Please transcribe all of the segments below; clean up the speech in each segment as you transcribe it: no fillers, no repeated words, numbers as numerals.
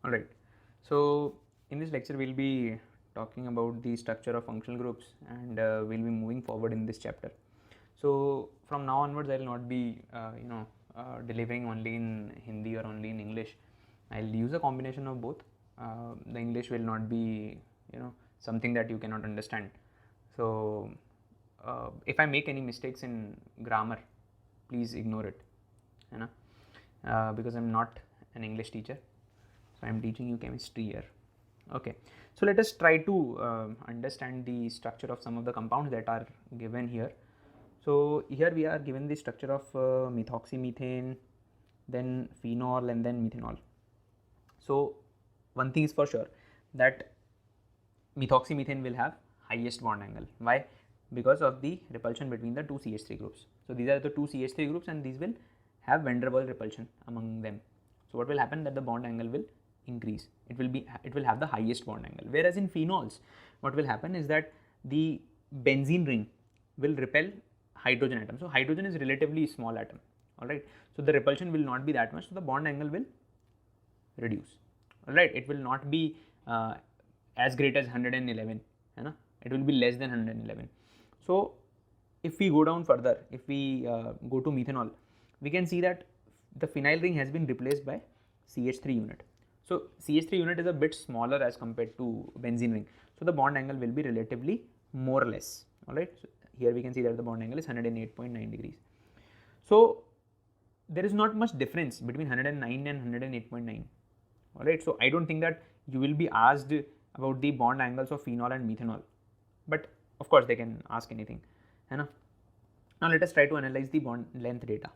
Alright, so in this lecture we'll be talking about the structure of functional groups, and we'll be moving forward in this chapter. So from now onwards I will not be delivering only in Hindi or only in English. I'll use a combination of both. The English will not be something that you cannot understand. So if I make any mistakes in grammar, please ignore it, because I'm not an English teacher. So I'm teaching you chemistry here. Okay, so let us try to understand the structure of some of the compounds that are given here. So here we are given the structure of methoxymethane, then phenol, and then methanol. So one thing is for sure, that methoxymethane will have highest bond angle. Why? Because of the repulsion between the two CH3 groups. So these are the two CH3 groups, and these will have van der Waals repulsion among them. So what will happen, that the bond angle will increase. It will have the highest bond angle. Whereas in phenols, what will happen is that the benzene ring will repel hydrogen atom. So hydrogen is relatively small atom. All right. So the repulsion will not be that much. So the bond angle will reduce. All right. It will not be as great as 111. It will be less than 111. So if we go down further, if we go to methanol, we can see that the phenyl ring has been replaced by CH3 unit. So CH3 unit is a bit smaller as compared to benzene ring. So the bond angle will be relatively more or less. All right. So here we can see that the bond angle is 108.9 degrees. So there is not much difference between 109 and 108.9. All right. So I don't think that you will be asked about the bond angles of phenol and methanol, but of course they can ask anything. Now let us try to analyze the bond length data.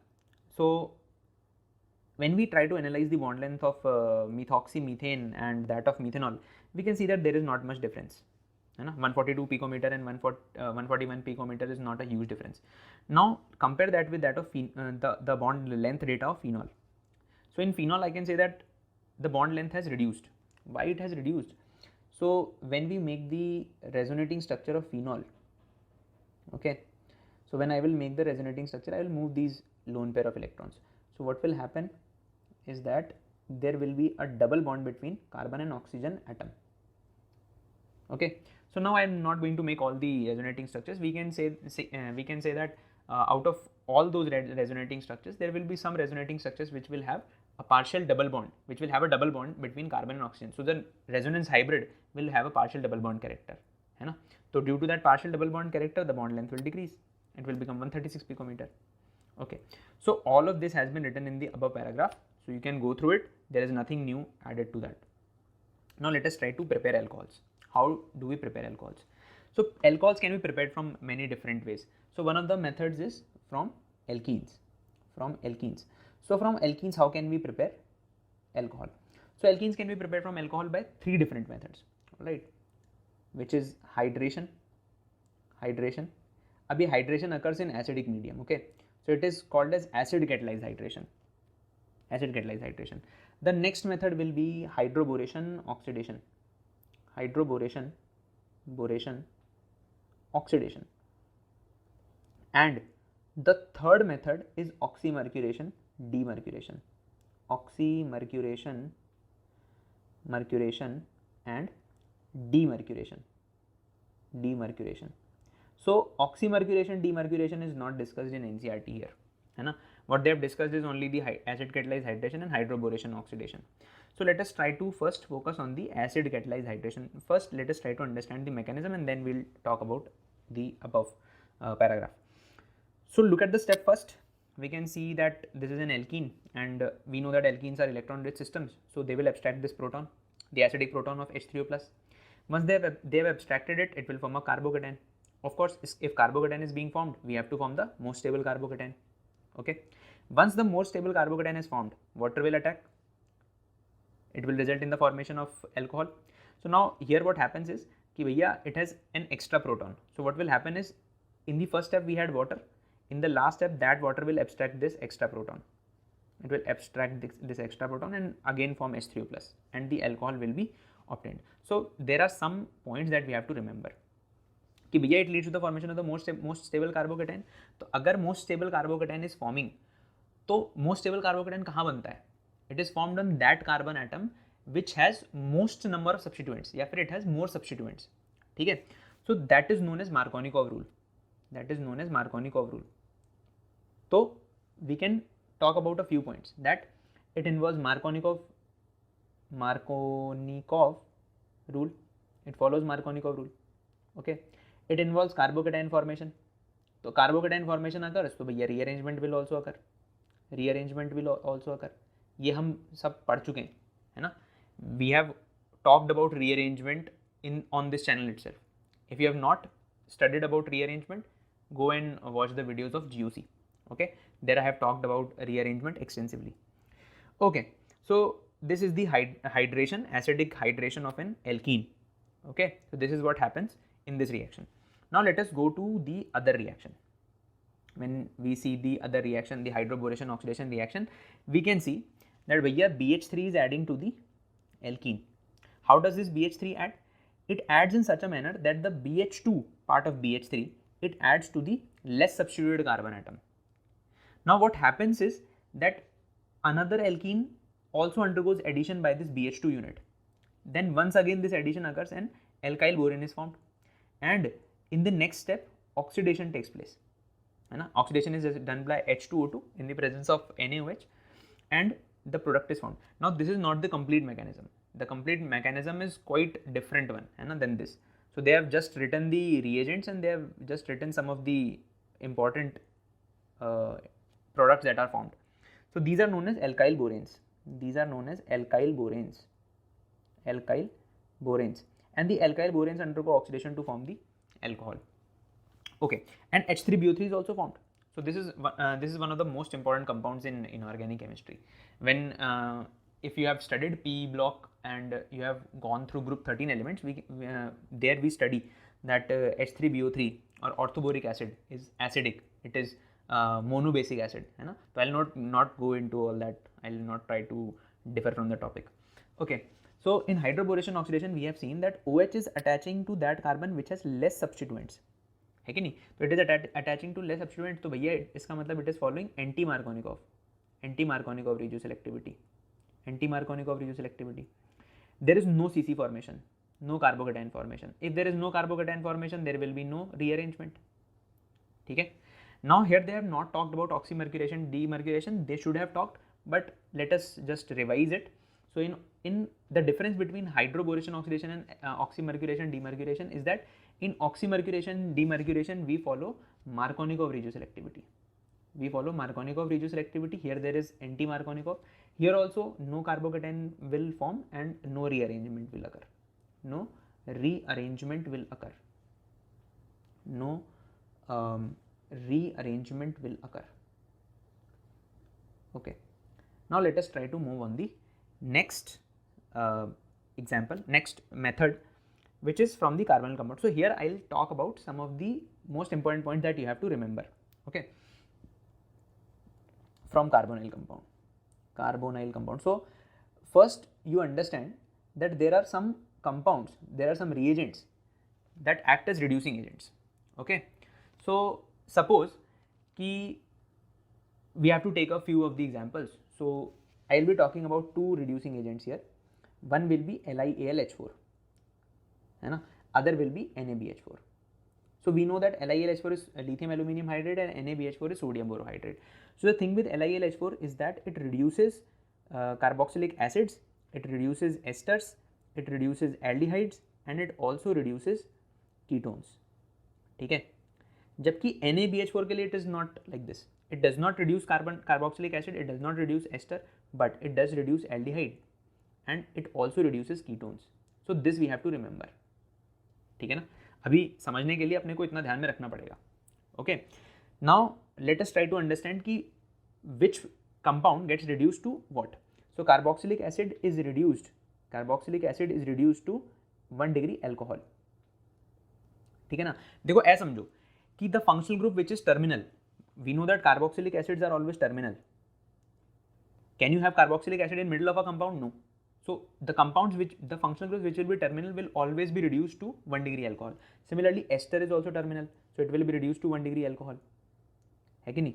So when we try to analyze the bond length of methoxymethane and that of methanol, we can see that there is not much difference. 142 picometer and 141 picometer is not a huge difference. Now compare that with that of the bond length data of phenol. So in phenol I can say that the bond length has reduced. Why it has reduced? So when we make the resonating structure of phenol, okay, so when I will make the resonating structure, I will move these lone pair of electrons. So what will happen is that there will be a double bond between carbon and oxygen atom. Okay, so now I am not going to make all the resonating structures. We can say that out of all those resonating structures, there will be some resonating structures which will have a partial double bond, which will have a double bond between carbon and oxygen. So the resonance hybrid will have a partial double bond character. So due to that partial double bond character, the bond length will decrease. It will become 136 picometer. Okay, so all of this has been written in the above paragraph, so you can go through it. There is nothing new added to that. Now let us try to prepare alcohols. How do we prepare alcohols? So alcohols can be prepared from many different ways. So one of the methods is from alkenes. So from alkenes, how can we prepare alcohol? So alkenes can be prepared from alcohol by three different methods, right? Which is hydration. Abhi hydration occurs in acidic medium, okay? So it is called as acid catalyzed hydration. The next method will be hydroboration oxidation. Boration, oxidation. And the third method is oxymercuration, demercuration. Mercuration and demercuration. So oxymercuration, demercuration is not discussed in NCERT here. What they have discussed is only the acid catalyzed hydration and hydroboration oxidation. So let us try to first focus on the acid catalyzed hydration. First let us try to understand the mechanism, and then we'll talk about the above paragraph. So look at the step first. We can see that this is an alkene, and we know that alkenes are electron rich systems, so they will abstract this proton, the acidic proton of H3O+. Once they have abstracted it, it will form a carbocation. Of course, if carbocation is being formed, we have to form the most stable carbocation. Okay, once the most stable carbocation is formed, water will attack. It will result in the formation of alcohol. So now here what happens is ki bhaiya, it has an extra proton. So what will happen is, in the first step we had water. In the last step, that water will abstract this extra proton. It will abstract this extra proton and again form H3O+, and the alcohol will be obtained. So there are some points that we have to remember. कि भैया it leads to the formation of the most stable carbocation. तो अगर most stable carbocation is forming, तो most stable carbocation कहाँ बनता है? It is formed on that carbon atom which has most number of substituents या फिर it has more substituents, ठीक है. So that is known as Markovnikov rule, that is known as Markovnikov rule. तो we can talk about a few points that it involves Markovnikov rule. It follows Markovnikov rule. Okay. It involves carbocation formation. तो carbocation formation अगर तो भैया rearrangement will also occur, rearrangement will also occur. ये हम सब पढ़ चुके हैं, है ना. We have talked about rearrangement in on this channel itself. If you have not studied about rearrangement, go and watch the videos of GUC. Okay, there I have talked about rearrangement extensively. Okay, so this is the hydration, acidic hydration of an alkene. Okay, so this is what happens in this reaction. Now let us go to the other reaction. When we see the other reaction, the hydroboration oxidation reaction, we can see that bhaiya BH3 is adding to the alkene. How does this BH3 add? It adds in such a manner that the BH2 part of BH3, it adds to the less substituted carbon atom. Now what happens is that another alkene also undergoes addition by this BH2 unit. Then once again this addition occurs and alkyl borane is formed, and in the next step oxidation takes place. Oxidation is done by H2O2 in the presence of NaOH, and the product is formed. Now this is not the complete mechanism. The complete mechanism is quite different one than this. So they have just written the reagents and they have just written some of the important products that are formed. So these are known as alkyl boranes. These are known as alkyl boranes. Alkyl boranes, and the alkyl boranes undergo oxidation to form the alcohol. Okay, and H3BO3 is also formed. So this is one of the most important compounds in inorganic chemistry. When if you have studied PE block and you have gone through group 13 elements, there we study that H3BO3 or orthoboric acid is acidic. It is monobasic acid, है ना. So I will not go into all that. I will not try to differ from the topic. Okay. So in hydroboration oxidation, we have seen that OH is attaching to that carbon which has less substituents, है कि नहीं. तो it is attaching to less substituents. तो भैया इसका मतलब it is following anti-Markovnikov radioselectivity. Anti-Markovnikov radioselectivity. There is no CC formation, no carbocation formation. If there is no carbocation formation, there will be no rearrangement. ठीक है. Now here they have not talked about oxymercuration, demercuration. They should have talked, but let us just revise it. So in the difference between hydroboration oxidation and oxymercuration, demercuration is that in oxymercuration, demercuration, we follow Markovnikov radioselectivity. We follow Markovnikov radioselectivity. Here there is anti-Markovnikov. Here also no carbocation will form and no rearrangement will occur. No rearrangement will occur. No rearrangement will occur. Okay. Now let us try to move on the next example, next method, which is from the carbonyl compound. So here I will talk about some of the most important points that you have to remember. Okay. From carbonyl compound. So first you understand that there are some compounds, there are some reagents that act as reducing agents. Okay. So suppose ki we have to take a few of the examples. So I will be talking about two reducing agents here. One will be LiAlH4, other will be NaBH4. So we know that LiAlH4 is lithium aluminium hydride and NaBH4 is sodium borohydride. So the thing with LiAlH4 is that it reduces carboxylic acids, it reduces esters, it reduces aldehydes, and it also reduces ketones. ठीक है. जबकि NaBH4 के लिए it is not like this. It does not reduce carboxylic acid, it does not reduce ester, but it does reduce aldehyde and it also reduces ketones. So this we have to remember. ठीक है ना. अभी समझने के लिए अपने को इतना ध्यान में रखना पड़ेगा. Okay. Now let us try to understand कि which compound gets reduced to what. So carboxylic acid is reduced to 1 degree alcohol. ठीक है ना. देखो ऐसा समझो कि the functional group which is terminal, we know that carboxylic acids are always terminal. Can you have carboxylic acid in middle of a compound? No. So the compounds the functional groups which will be terminal will always be reduced to 1 degree alcohol. Similarly, ester is also terminal, so it will be reduced to 1 degree alcohol. है कि नहीं?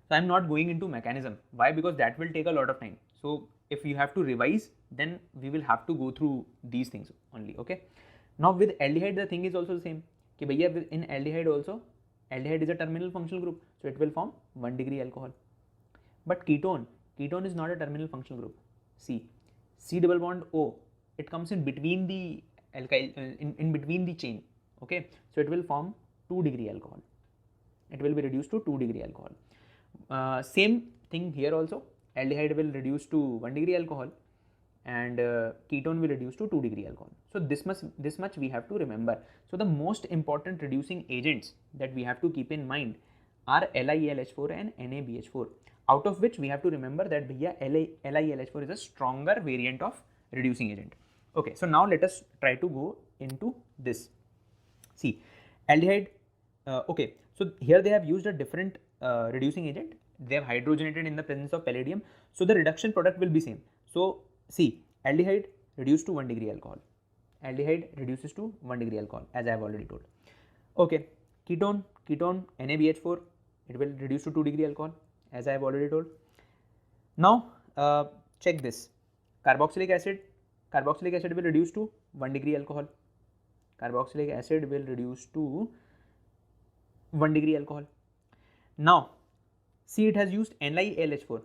So I am not going into mechanism. Why? Because that will take a lot of time. So if you have to revise, then we will have to go through these things only. Okay, now with aldehyde the thing is also the same कि भैया in aldehyde also, aldehyde is a terminal functional group, so it will form 1 degree alcohol. But ketone is not a terminal functional group. See, C double bond O, it comes in between the alkyl, in between the chain. Okay, so it will form 2 degree alcohol. It will be reduced to 2 degree alcohol. Same thing here also, aldehyde will reduce to 1 degree alcohol, and ketone will reduce to 2 degree alcohol. So this much we have to remember. So the most important reducing agents that we have to keep in mind are LiAlH4 and NaBH4, out of which we have to remember that bhaiya LiAlH4 is a stronger variant of reducing agent. Okay, so now let us try to go into this. See, aldehyde, okay, so here they have used a different reducing agent. They have hydrogenated in the presence of palladium, so the reduction product will be same. So see, aldehyde reduced to 1 degree alcohol. Aldehyde reduces to 1 degree alcohol, as I have already told. Okay, ketone NaBH4, it will reduce to 2 degree alcohol, as I have already told. Now check this, carboxylic acid will reduce to 1 degree alcohol. Carboxylic acid will reduce to 1 degree alcohol. Now see, it has used LiAlH4.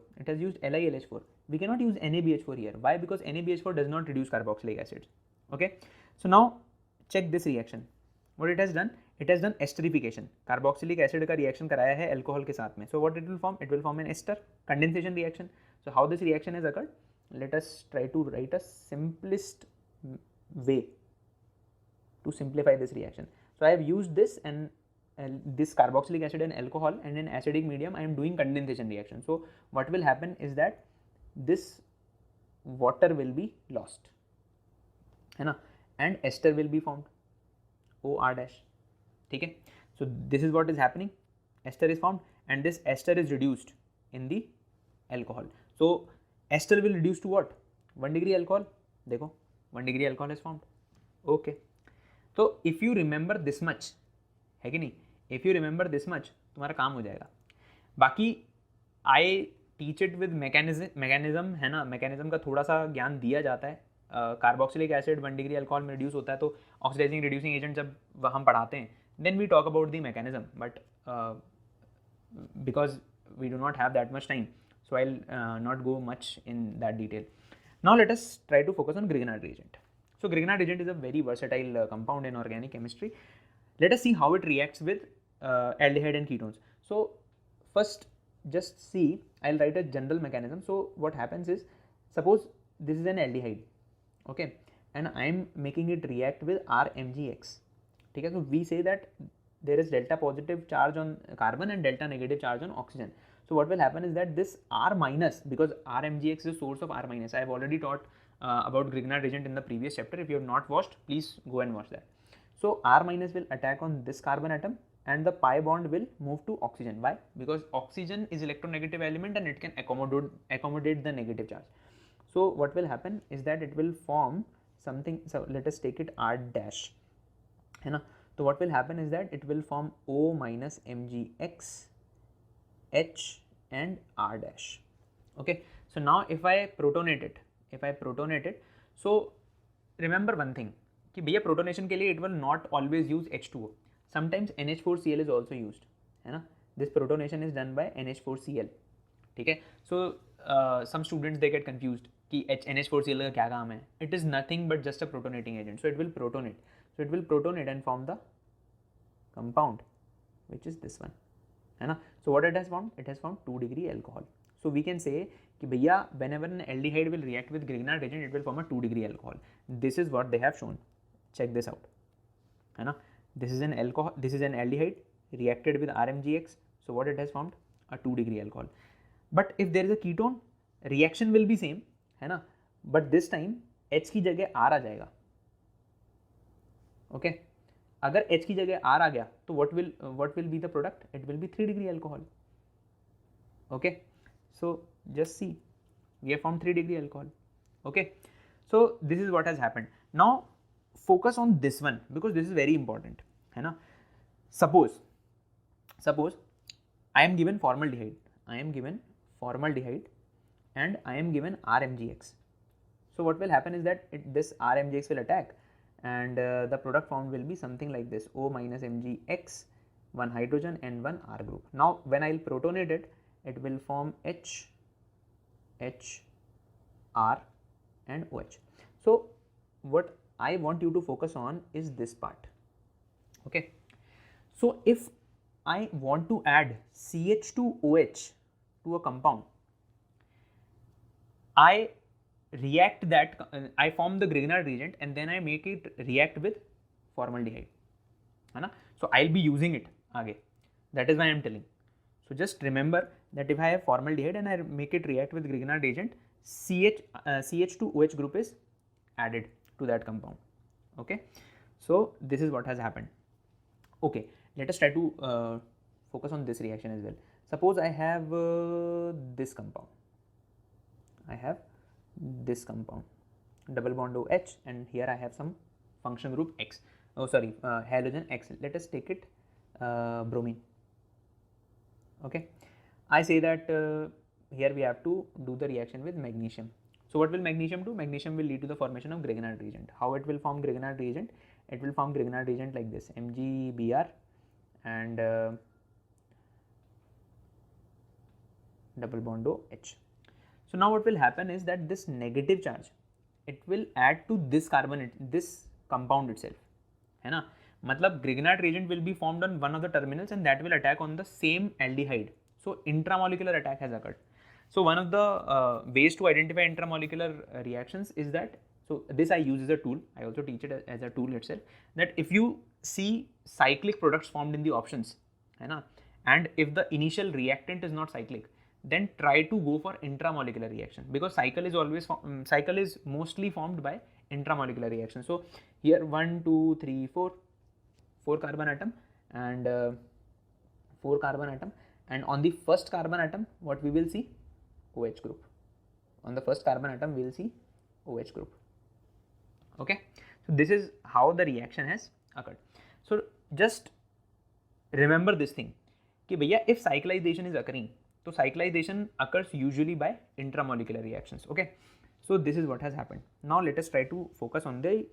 We cannot use NaBH4 here. Why? Because NaBH4 does not reduce carboxylic acids. Okay, so now check this reaction. What it has done? It has done esterification. Carboxylic acid का reaction कराया है alcohol के साथ में. So what it will form? It will form an ester, condensation reaction. So how this reaction has occurred? Let us try to write a simplest way to simplify this reaction. So I have used this and this carboxylic acid and alcohol, and in acidic medium I am doing condensation reaction. So what will happen is that this water will be lost, है ना, and ester will be formed, OR dash. Okay, so this is what is happening. Ester is formed and this ester is reduced in the alcohol. So ester will reduce to what? 1 degree alcohol. देखो 1 degree alcohol is formed. Okay, so if you remember this much, है कि नहीं, if you remember this much, तुम्हारा काम हो जाएगा. बाकी I teach it with mechanism है ना, mechanism का थोड़ा सा ज्ञान दिया जाता है. कार्बोक्सिलिक एसिड 1 डिग्री अल्कोहल में रिड्यूस होता है, तो ऑक्सीडाइजिंग रिड्यूसिंग एजेंट जब हम पढ़ाते हैं, then we talk about the mechanism, but because we do not have that much time, so I will not go much in that detail. Now let us try to focus on Grignard reagent. So Grignard reagent is a very versatile compound in organic chemistry. Let us see how it reacts with aldehyde and ketones. So first just see, I'll write a general mechanism. So what happens is, suppose this is an aldehyde, okay, and I am making it react with RMgX. Okay, so we say that there is delta positive charge on carbon and delta negative charge on oxygen. So what will happen is that this R minus, because RMgX is the source of R minus, I have already taught about Grignard reagent in the previous chapter. If you have not watched, please go and watch that. So R minus will attack on this carbon atom and the pi bond will move to oxygen. Why? Because oxygen is electronegative element and it can accommodate the negative charge. So what will happen is that it will form something. So let us take it R dash, है ना. So what will happen is that it will form O minus Mgx, H and R dash. Okay, so now if I protonate it, so remember one thing कि भैया protonation के लिए it will not always use H2O. Sometimes NH4Cl is also used, है ना. This protonation is done by NH4Cl. ठीक है. So some students they get confused कि NH4Cl का क्या काम है. It is nothing but just a protonating agent. So it will protonate. So it will protonate and form the compound, which is this one, है ना. So what it has formed? It has formed 2 degree alcohol. So we can say कि भैया whenever an aldehyde will react with Grignard reagent, it will form a 2 degree alcohol. This is what they have shown. Check this out, है ना. This is an alcohol. This is an aldehyde reacted with RMgX. So what it has formed? A 2 degree alcohol. But if there is a ketone, reaction will be same, है ना. But this time H की जगह R आ जाएगा. Okay. अगर H की जगह R आ गया तो what will be the product? It will be 3 degree alcohol. Okay. So just see, we have formed 3 degree alcohol. Okay. So this is what has happened. Now focus on this one because this is very important, है ना. Suppose I am given formaldehyde and I am given RMgx. So what will happen is that this RMgx will attack, and the product formed will be something like this: O minus Mgx, one hydrogen and one R group. Now when I will protonate it, it will form H, R and OH. So what I want you to focus on is this part. Okay, so if I want to add CH2OH to a compound, I react that, I form the Grignard reagent and then I make it react with formaldehyde, है ना? So I'll be using it आगे. That is why I'm telling. So just remember that if I have formaldehyde and I make it react with Grignard reagent, CH2OH group is added to that compound. Okay, so this is what has happened. Okay, let us try to focus on this reaction as well. Suppose I have this compound. I have this compound, double bond OH, and here I have some function group X. Oh, sorry, halogen X. Let us take it bromine. Okay, I say that here we have to do the reaction with magnesium. So what will magnesium do? Magnesium will lead to the formation of Grignard reagent. How it will form Grignard reagent? It will form Grignard reagent like this: MgBr and double bond OH. So now what will happen is that this negative charge, it will add to this carbon, this compound itself, है ना? मतलब Grignard reagent will be formed on one of the terminals and that will attack on the same aldehyde. So intramolecular attack has occurred. So one of the ways to identify intramolecular reactions is that, so this I use as a tool, I also teach it as a tool itself, that if you see cyclic products formed in the options, है ना, and if the initial reactant is not cyclic, then try to go for intramolecular reaction, because cycle is always cycle is mostly formed by intramolecular reaction. So here 1, 2, 3, 4 carbon atom and 4 carbon atom, and on the first carbon atom what we will see? OH group. On the first carbon atom we will see OH group. Okay, so this is how the reaction has occurred. So just remember this thing कि भैया if cyclization is occurring, so cyclization occurs usually by intramolecular reactions. Okay, so this is what has happened. Now let us try to focus on the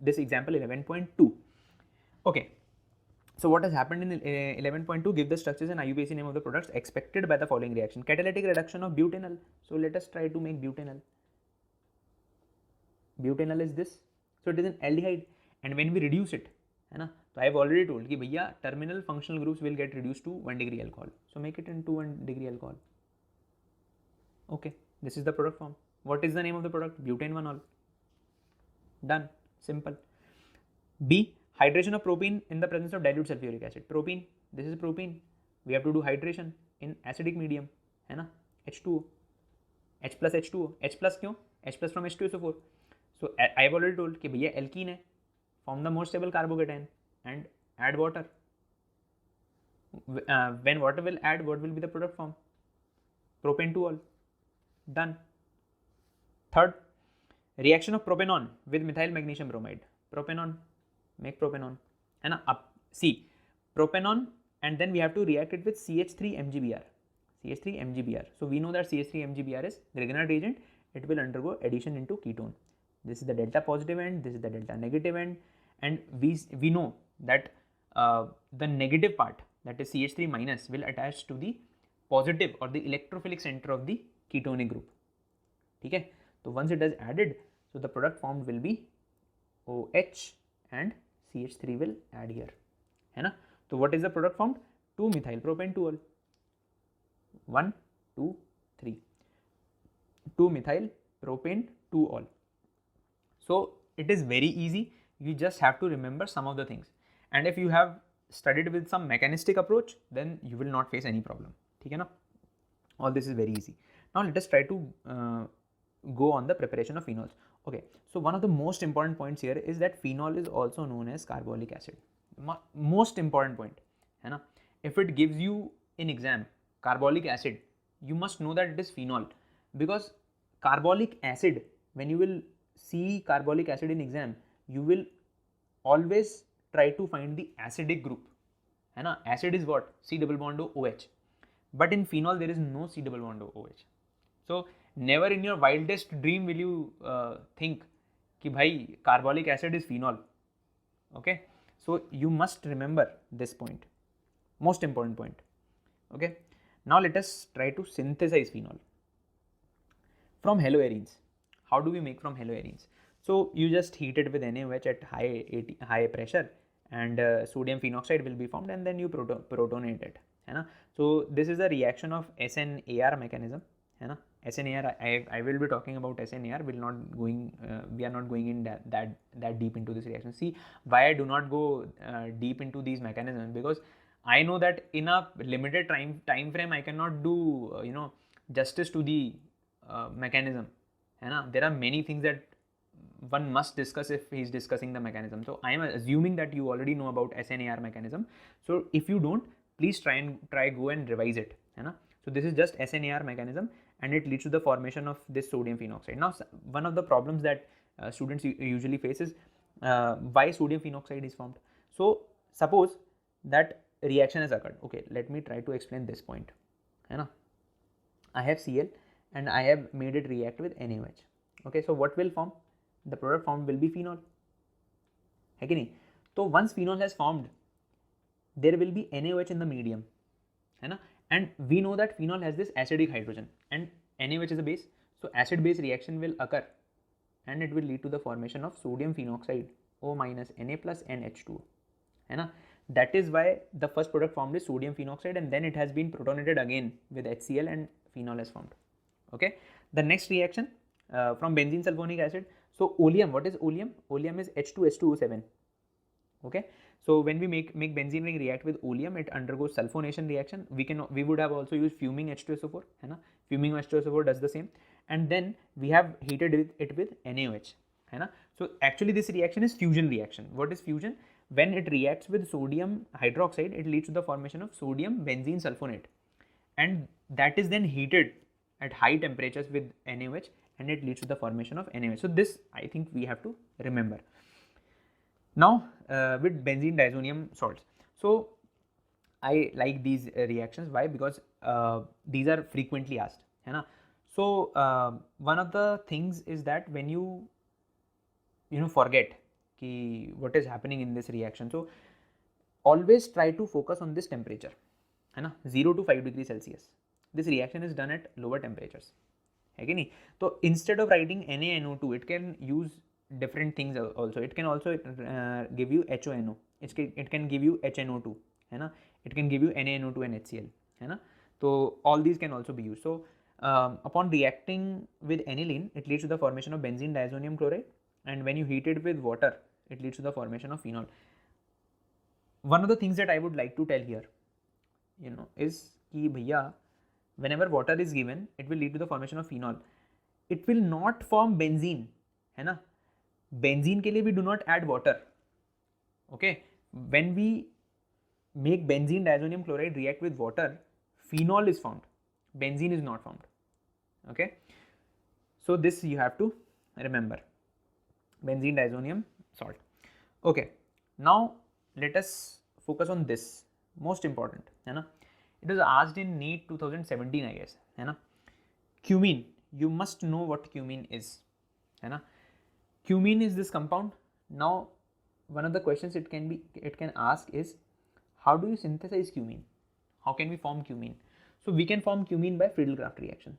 this example 11.2. Okay, so what has happened in 11.2? Give the structures and IUPAC name of the products expected by the following reaction: catalytic reduction of butanol. So let us try to make butanol. Butanol is this, so it is an aldehyde, and when we reduce it, है ना, तो I have already told कि भैया terminal functional groups will get reduced to 1 degree alcohol. So make it into 1 degree alcohol. Okay, this is the product form. What is the name of the product? Butane-1-ol. Done. Simple. B. Hydration of propene in the presence of dilute sulfuric acid. Propene, this is propene. We have to do hydration in acidic medium, है ना? H2O. H plus H2O. H plus क्यों? H plus from H2SO4. So I have already told कि भैया alkene है. Form the more stable carbocation and add water. When water will add, what will be the product form? Propane-2-ol. Done. Third, reaction of propanol with methyl magnesium bromide. Propanol, make propanol, है ना? अब see propanol, and then we have to react it with CH3MgBr. CH3MgBr. So we know that CH3MgBr is Grignard reagent. It will undergo addition into ketone. This is the delta positive end, this is the delta negative end, and we know that the negative part, that is CH3 minus, will attach to the positive or the electrophilic center of the ketonic group. ठीक है? So once it is added, so the product formed will be OH and CH3 will add here, है ना? So what is the product formed? 2-methyl propane-2-ol. 1, 2, 3. 2-methyl propane-2-ol. So it is very easy. You just have to remember some of the things, and if you have studied with some mechanistic approach, then you will not face any problem. ठीक है ना? All this is very easy. Now let us try to go on the preparation of phenols. Okay, so one of the most important points here is that phenol is also known as carbolic acid. Most important point, है ना? If it gives you in exam carbolic acid, you must know that it is phenol, because carbolic acid, when you will see carbolic acid in exam, you will always try to find the acidic group, है ना? Acid is what? C double bond OH, but in phenol there is no C double bond OH. So never in your wildest dream will you think कि भाई carbolic acid is phenol. Okay, so you must remember this point, most important point. Okay, now let us try to synthesize phenol from haloarenes. How do we make from haloarenes? So you just heat it with NaOH at high pressure, and sodium phenoxide will be formed, and then you protonate it, है ना. So this is a reaction of SNAR mechanism, है ना. SNAR, I will be talking about SNAR. We are not going in that deep into this reaction. See why I do not go deep into these mechanisms, because I know that in a limited time frame I cannot do justice to the mechanism, है ना. There are many things that one must discuss if he is discussing the mechanism. So I am assuming that you already know about SNAR mechanism. So if you don't, please try go and revise it, है ना. So this is just SNAR mechanism, and it leads to the formation of this sodium phenoxide. Now one of the problems that students usually face is why sodium phenoxide is formed. So suppose that reaction has occurred. Okay, let me try to explain this point, है ना. I have Cl and I have made it react with NaOH. Okay, so what will form? The product formed will be phenol, है कि नहीं. तो once phenol has formed, there will be NaOH in the medium, है ना. And we know that phenol has this acidic hydrogen and NaOH is a base, so acid base reaction will occur and it will lead to the formation of sodium phenoxide, O minus Na plus NH2, है ना. That is why the first product formed is sodium phenoxide, and then it has been protonated again with HCl and phenol has formed. Okay, the next reaction from benzene sulfonic acid. So oleum, what is oleum? Oleum is H2H2O7. Okay, so when we make benzene ring react with oleum, it undergoes sulfonation reaction. We would have also used fuming H2SO4, है ना. Fuming H2SO4 does the same, and then we have heated it with NaOH, है ना. So actually this reaction is fusion reaction. What is fusion? When it reacts with sodium hydroxide, it leads to the formation of sodium benzene sulfonate, and that is then heated at high temperatures with NaOH, and it leads to the formation of NaOH. So this I think we have to remember. Now with benzene diazonium salts. So I like these reactions. Why? Because these are frequently asked, है ना. So one of the things is that when you forget कि what is happening in this reaction, so always try to focus on this temperature, है ना, 0 to 5 degrees Celsius. This reaction is done at lower temperatures, है कि नहीं. तो instead of writing NaNO2, it can use different things also. It can also give you HONO. It can give you HNO2, है ना. It can give you NaNO2 and HCl, है ना. So all these can also be used. So upon reacting with aniline, it leads to the formation of benzene diazonium chloride, and when you heat it with water, it leads to the formation of phenol. One of the things that I would like to tell here, is कि भैया, whenever water is given, it will lead to the formation of phenol. It will not form benzene, है ना. Benzene के लिए we do not add water. Okay, when we make benzene diazonium chloride react with water, phenol is formed, benzene is not formed. Okay, so this you have to remember, benzene diazonium salt. Okay, now let us focus on this, most important, है ना. It was asked in NEET 2017, I guess, है ना. Cumene, you must know what cumene is, है ना. Cumene is this compound. Now one of the questions it can ask is, how do you synthesize cumene? How can we form cumene? So we can form cumene by Friedel-Crafts reaction.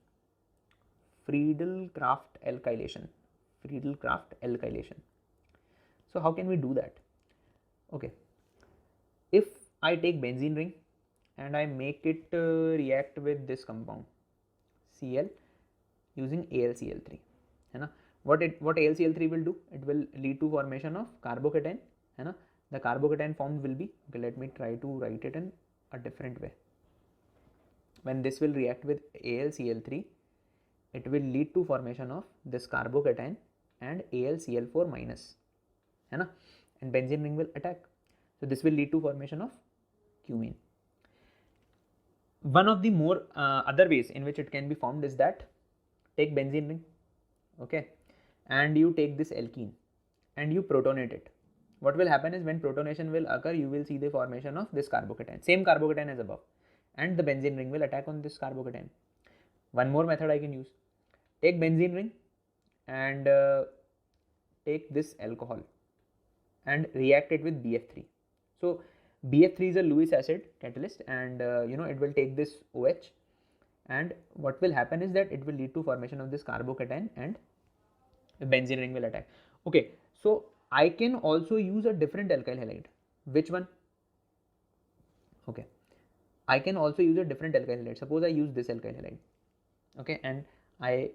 Friedel-Crafts alkylation. So how can we do that? Okay, if I take benzene ring and I make it react with this compound Cl using AlCl3, है ना. What AlCl3 will do? It will lead to formation of carbocation, है ना. The carbocation formed will be, okay, let me try to write it in a different way. When this will react with AlCl3, it will lead to formation of this carbocation and AlCl4 minus, है ना, and benzene ring will attack. So this will lead to formation of cumene. One of the more other ways in which it can be formed is that take benzene ring, okay, and you take this alkene and you protonate it. What will happen is when protonation will occur, you will see the formation of this carbocation, same carbocation as above, and the benzene ring will attack on this carbocation. One more method I can use. take benzene ring and take this alcohol and react it with BF3. So BF3 is a Lewis acid catalyst, and it will take this OH, and what will happen is that it will lead to formation of this carbocation and the benzene ring will attack. Okay, so I can also use a different alkyl halide. Which one? Okay, I can also use a different alkyl halide. Suppose I use this alkyl halide, okay, and I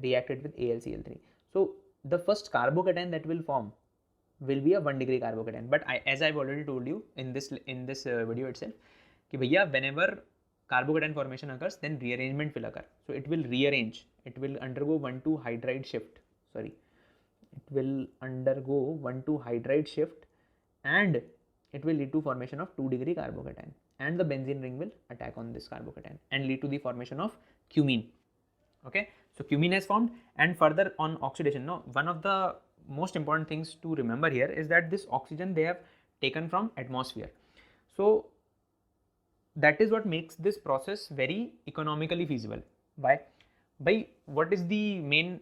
react it with AlCl3. So the first carbocation that will form will be a 1 degree carbocation. But as I've already told you in this video itself, कि भैया whenever carbocation formation occurs, then rearrangement will occur. So it will rearrange. It will undergo 1,2 hydride shift. Sorry, it will undergo 1,2 hydride shift, and it will lead to formation of 2 degree carbocation, and the benzene ring will attack on this carbocation and lead to the formation of cumene. Okay, so cumene has formed, and further on oxidation. Now, one of the most important things to remember here is that this oxygen they have taken from atmosphere. So that is what makes this process very economically feasible. Why? By what is the main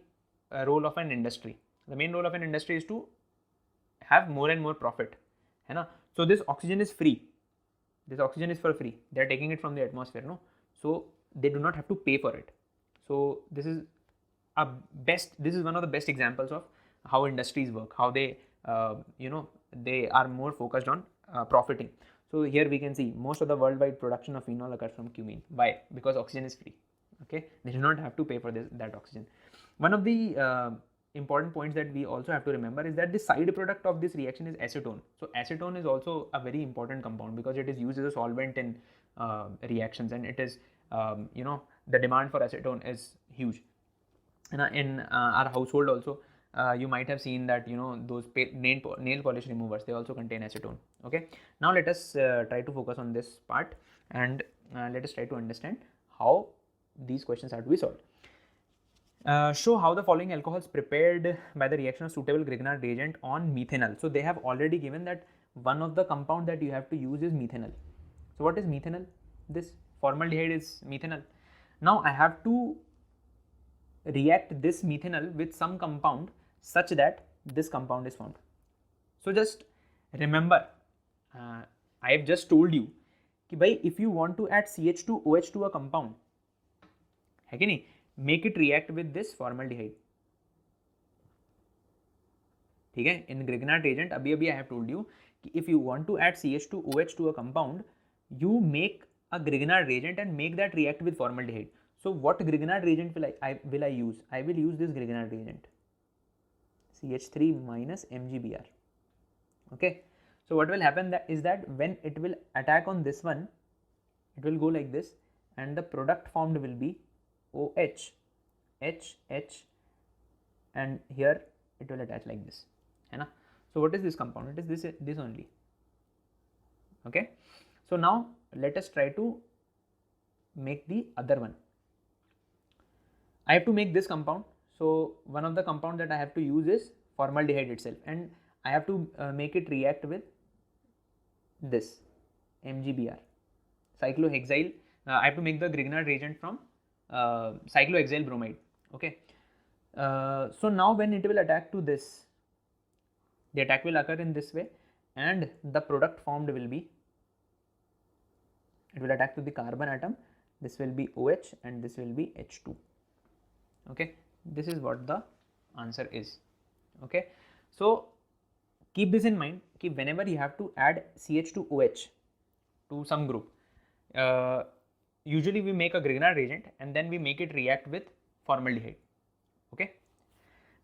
role of an industry? The main role of an industry is to have more and more profit, है ना? So this oxygen is free. This oxygen is for free. They are taking it from the atmosphere, no? So they do not have to pay for it. So this is one of the best examples of how industries work, how they they are more focused on profiting. So here we can see most of the worldwide production of phenol occurs from cumene. Why? Because oxygen is free. Okay, they do not have to pay for that oxygen. One of the important points that we also have to remember is that the side product of this reaction is acetone. So acetone is also a very important compound because it is used as a solvent in reactions, and it is the demand for acetone is huge. In our household also, you might have seen that those nail polish removers, they also contain acetone. Okay, now let us try to focus on this part, and let us try to understand how these questions are to be solved. Show how the following alcohols prepared by the reaction of suitable Grignard reagent on methanol. So they have already given that one of the compound that you have to use is methanol. So what is methanol? This formaldehyde is methanol. Now I have to react this methanol with some compound such that this compound is formed. So just remember, I have just told you कि भाई if you want to add CH2OH to a compound, है कि नहीं, make it react with this formaldehyde. ठीक है, in Grignard reagent अभी I have told you कि if you want to add CH2OH to a compound, you make a Grignard reagent and make that react with formaldehyde. So what Grignard reagent will I use? I will use this Grignard reagent, CH3 minus MgBr. Okay, so what will happen is that when it will attack on this one, it will go like this, and the product formed will be OH, H, and here it will attach like this, है ना? So what is this compound? It is this only. Okay, so now let us try to make the other one. I have to make this compound. So one of the compound that I have to use is formaldehyde itself, and I have to make it react with this MgBr, cyclohexyl. I have to make the Grignard reagent from cyclohexyl bromide. Okay, so now when it will attack to this, the attack will occur in this way, and the product formed will be, it will attack to the carbon atom. This will be OH and this will be H2. Okay, this is what the answer is. Okay, so keep this in mind कि whenever you have to add CH2OH to some group, usually we make a Grignard reagent and then we make it react with formaldehyde. Okay,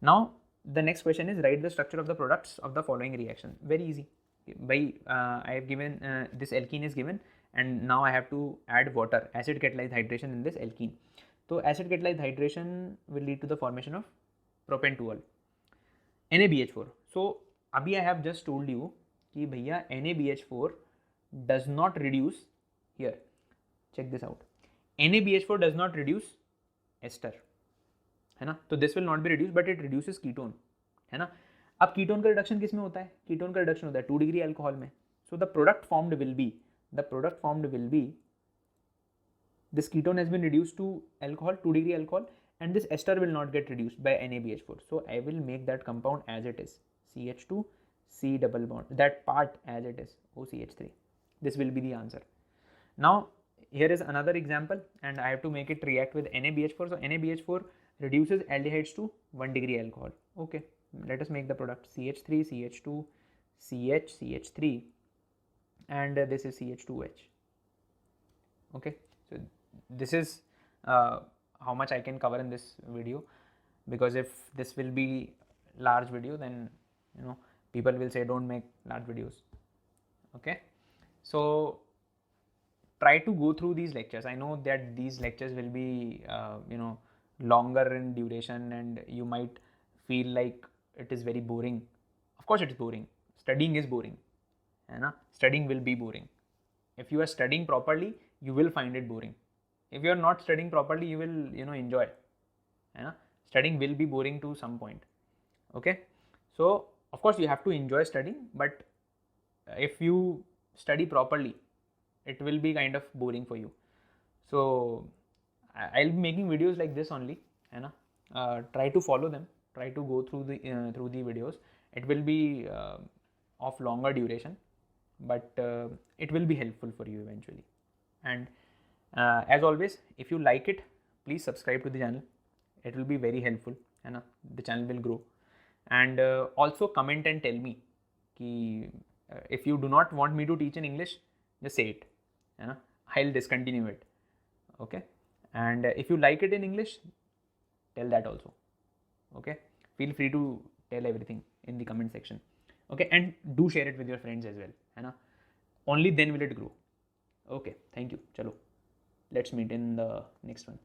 now the next question is write the structure of the products of the following reaction. Very easy. By I have given this alkene is given, and now I have to add water, acid catalyzed hydration in this alkene. So acid catalyzed hydration will lead to the formation of propan-2-ol, NaBH4. So abhi I have just told you कि भैया NaBH4 does not reduce here. Check this out. NaBH4 does not reduce ester, है ना? तो this will not be reduced, but it reduces ketone, है ना? अब ketone का reduction किस में होता है? कीटोन का रिडक्शन होता है 2 डिग्री अल्कोहल में. So the product formed will be this ketone has been reduced to alcohol, 2 degree alcohol, and this ester will not get reduced by NaBH4. So I will make that compound as it is, CH2 C double bond, that part as it is, OCH3. This will be the answer. Now here is another example, and I have to make it react with NaBH4. So NaBH4 reduces aldehydes to 1 degree alcohol. Okay, let us make the product, CH3 CH2 CH CH3, and this is CH2H. Okay, so this is how much I can cover in this video, because if this will be large video, then people will say don't make large videos. Okay, so try to go through these lectures. I know that these lectures will be longer in duration, and you might feel like it is very boring. Of course it's boring, studying is boring, studying will be boring. If you are studying properly, you will find it boring. If you are not studying properly, you will enjoy. Studying will be boring to some point. Okay, so of course you have to enjoy studying, but if you study properly, it will be kind of boring for you. So I'll be making videos like this only, try to follow them, try to go through the videos. It will be of longer duration, but it will be helpful for you eventually. And as always, if you like it, please subscribe to the channel. It will be very helpful, the channel will grow. And also comment and tell me if you do not want me to teach in English, just say it, I'll discontinue it. Okay, and if you like it in English, tell that also. Okay, feel free to tell everything in the comment section. Okay, and do share it with your friends as well, only then will it grow. Okay, thank you. Chalo, let's meet in the next one.